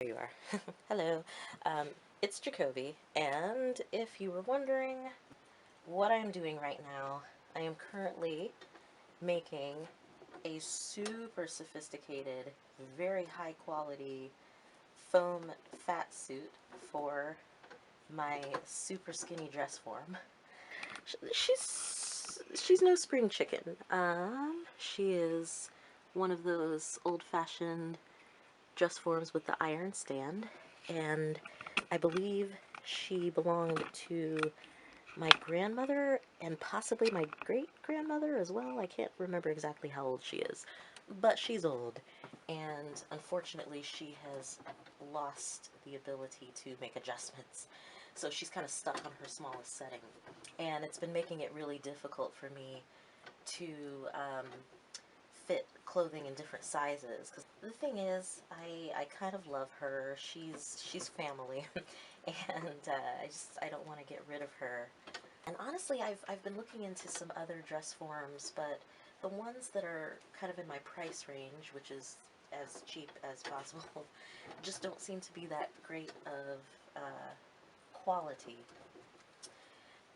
There you are. Hello, it's Jacoby, and if you were wondering what I'm doing right now, I am currently making a super sophisticated, very high quality foam fat suit for my super skinny dress form. She's no spring chicken. She is one of those old-fashioned dress forms with the iron stand, and I believe she belonged to my grandmother and possibly my great-grandmother as well. I can't remember exactly how old she is, but she's old, and unfortunately she has lost the ability to make adjustments. So she's kind of stuck on her smallest setting, and it's been making it really difficult for me to fit clothing in different sizes. Because the thing is, I kind of love her. She's family, and I don't want to get rid of her. And honestly, I've been looking into some other dress forms, but the ones that are kind of in my price range, which is as cheap as possible, just don't seem to be that great of quality.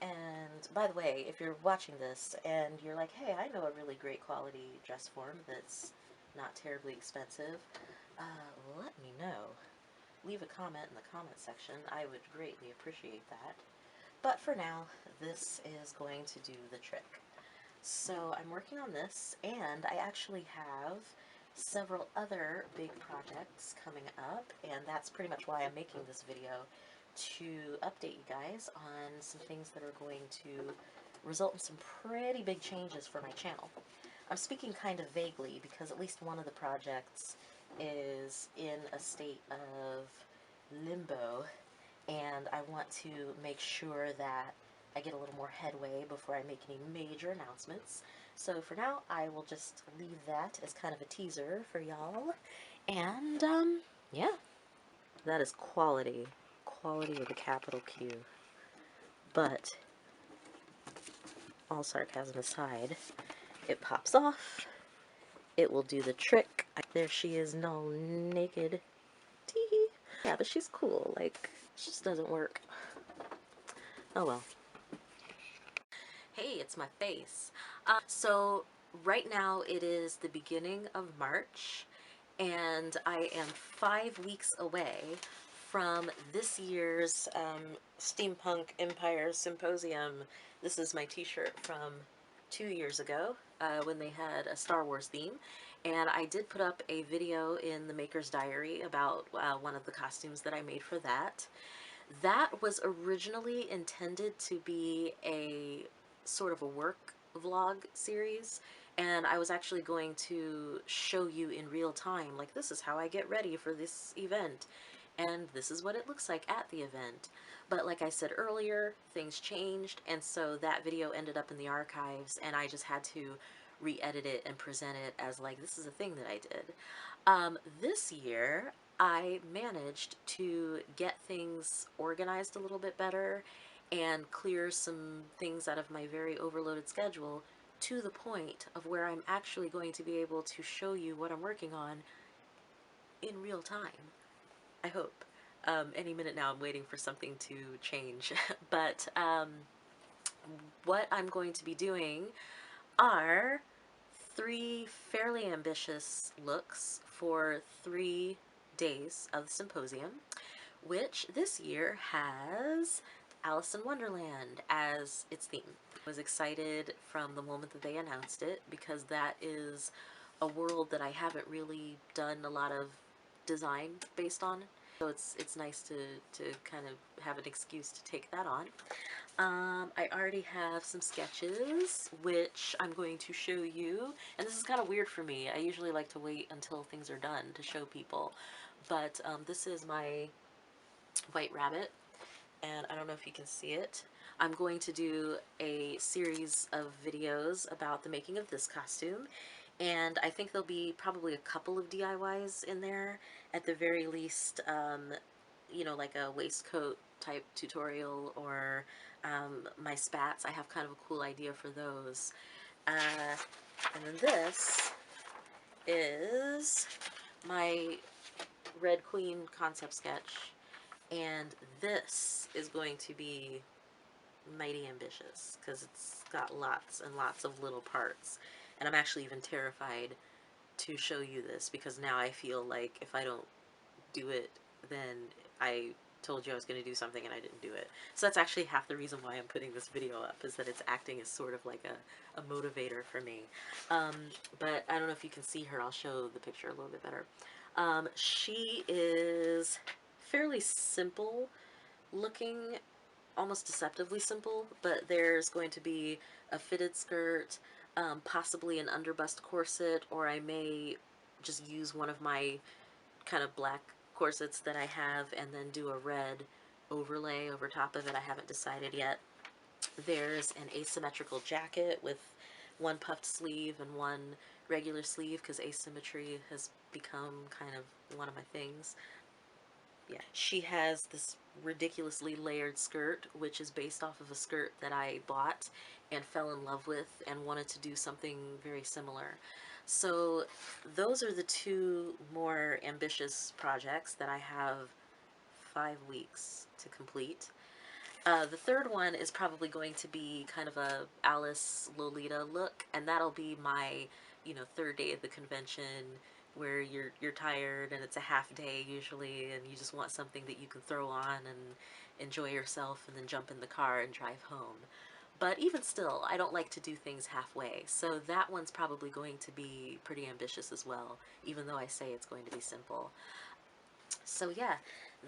And by the way, if you're watching this and you're like, hey, I know a really great quality dress form that's not terribly expensive, let me know. Leave a comment in the comment section. I would greatly appreciate that. But for now, this is going to do the trick. So I'm working on this, and I actually have several other big projects coming up, and that's pretty much why I'm making this video, to update you guys on some things that are going to result in some pretty big changes for my channel. I'm speaking kind of vaguely because at least one of the projects is in a state of limbo, and I want to make sure that I get a little more headway before I make any major announcements. So for now, I will just leave that as kind of a teaser for y'all. And, yeah, that is quality. Quality with a capital Q. But, all sarcasm aside, it pops off. It will do the trick. There she is, no naked. Tee. Yeah, but she's cool. Like, it just doesn't work. Oh well. Hey, it's my face. So right now it is the beginning of March, and I am 5 weeks away from this year's Steampunk Empire Symposium. This is my t-shirt from 2 years ago when they had a Star Wars theme, and I did put up a video in the Maker's Diary about one of the costumes that I made for that. That was originally intended to be a sort of a work vlog series, and I was actually going to show you in real time, like, this is how I get ready for this event, and this is what it looks like at the event. But like I said earlier, things changed, and so that video ended up in the archives, and I just had to re-edit it and present it as like, this is a thing that I did. This year, I managed to get things organized a little bit better and clear some things out of my very overloaded schedule to the point of where I'm actually going to be able to show you what I'm working on in real time. I hope. Any minute now I'm waiting for something to change. But what I'm going to be doing are 3 fairly ambitious looks for 3 days of the symposium, which this year has Alice in Wonderland as its theme. I was excited from the moment that they announced it because that is a world that I haven't really done a lot of design based on. So it's nice to kind of have an excuse to take that on. I already have some sketches, which I'm going to show you, and this is kind of weird for me. I usually like to wait until things are done to show people, but this is my white rabbit, and I don't know if you can see it. I'm going to do a series of videos about the making of this costume, and I think there'll be probably a couple of DIYs in there. At the very least, you know, like a waistcoat type tutorial, or my spats. I have kind of a cool idea for those. And then this is my Red Queen concept sketch, and this is going to be mighty ambitious because it's got lots and lots of little parts. And I'm actually even terrified to show you this because now I feel like if I don't do it, then I told you I was going to do something and I didn't do it. So that's actually half the reason why I'm putting this video up, is that it's acting as sort of like a motivator for me. But I don't know if you can see her. I'll show the picture a little bit better. She is fairly simple looking, almost deceptively simple, but there's going to be a fitted skirt, possibly an underbust corset, or I may just use one of my kind of black corsets that I have and then do a red overlay over top of it. I haven't decided yet. There's an asymmetrical jacket with one puffed sleeve and one regular sleeve because asymmetry has become kind of one of my things. Yeah. She has this ridiculously layered skirt, which is based off of a skirt that I bought and fell in love with and wanted to do something very similar. So those are the two more ambitious projects that I have 5 weeks to complete. The third one is probably going to be kind of a Alice Lolita look, and that'll be my, third day of the convention where you're tired and it's a half day usually, and you just want something that you can throw on and enjoy yourself and then jump in the car and drive home. But even still, I don't like to do things halfway, so that one's probably going to be pretty ambitious as well, even though I say it's going to be simple. So yeah,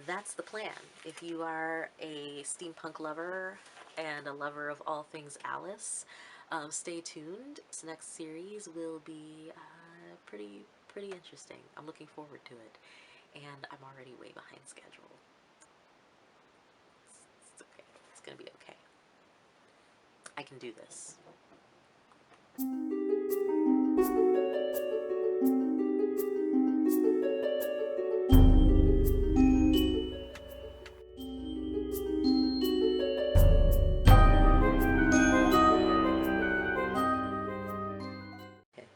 that's the plan. If you are a steampunk lover and a lover of all things Alice, stay tuned. This next series will be pretty interesting. I'm looking forward to it, and I'm already way behind schedule. It's okay. It's gonna be okay. I can do this. Okay.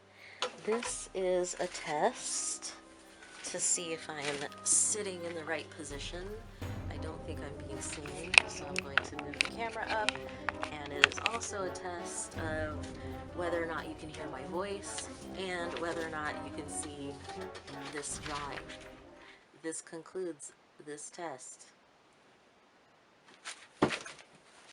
This is a test to see if I'm sitting in the right position. I don't think I'm being seen, so I'm going to move the camera up, and it is also a test of whether or not you can hear my voice and whether or not you can see this drawing. This concludes this test.